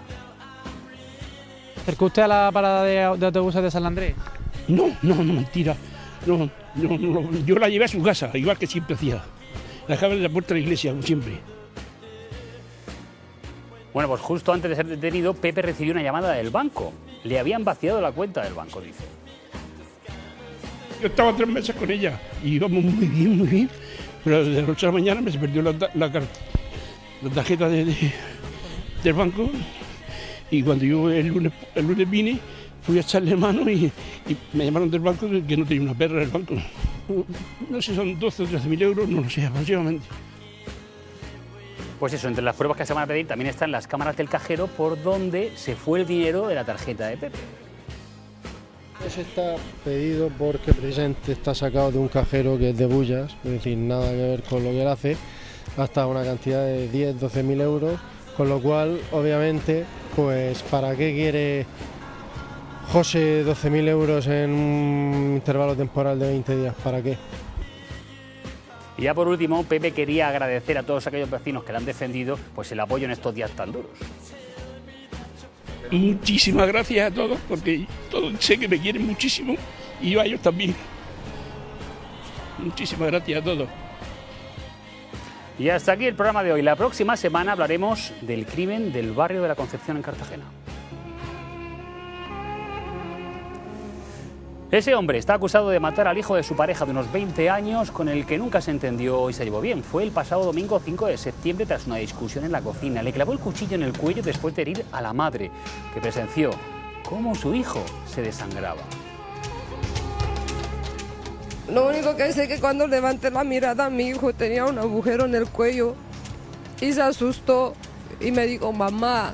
¿Acercó usted a la parada de autobuses de San Andrés? No, mentira. No, yo la llevé a su casa, igual que siempre hacía. La dejaba en la puerta de la iglesia, como siempre. Bueno, pues justo antes de ser detenido, Pepe recibió una llamada del banco. Le habían vaciado la cuenta del banco, dice. Yo estaba 3 meses con ella y íbamos muy bien. Pero de la noche a la mañana me se perdió la tarjeta del banco. Y cuando yo el lunes vine, fui a echarle mano y me llamaron del banco que no tenía una perra en el banco. No sé, son 12 o 13.000 euros, no lo sé, aproximadamente. Pues eso, entre las pruebas que se van a pedir también están las cámaras del cajero por donde se fue el dinero de la tarjeta de Pepe. Eso está pedido porque precisamente está sacado de un cajero que es de Bullas, es decir, nada que ver con lo que él hace, hasta una cantidad de 10-12.000 euros, con lo cual, obviamente, pues ¿para qué quiere José 12.000 euros en un intervalo temporal de 20 días? ¿Para qué? Y ya por último, Pepe quería agradecer a todos aquellos vecinos que le han defendido pues el apoyo en estos días tan duros. Muchísimas gracias a todos, porque todos sé que me quieren muchísimo y yo a ellos también. Muchísimas gracias a todos. Y hasta aquí el programa de hoy. La próxima semana hablaremos del crimen del barrio de la Concepción en Cartagena. Ese hombre está acusado de matar al hijo de su pareja de unos 20 años con el que nunca se entendió y se llevó bien. Fue el pasado domingo 5 de septiembre tras una discusión en la cocina. Le clavó el cuchillo en el cuello después de herir a la madre, que presenció cómo su hijo se desangraba. Lo único que sé es que cuando levanté la mirada mi hijo tenía un agujero en el cuello y se asustó y me dijo mamá.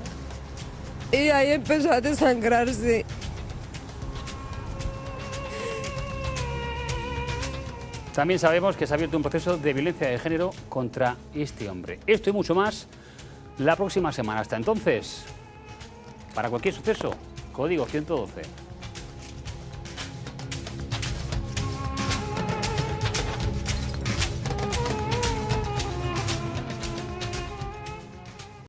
Y ahí empezó a desangrarse. También sabemos que se ha abierto un proceso de violencia de género contra este hombre. Esto y mucho más la próxima semana. Hasta entonces, para cualquier suceso, código 112.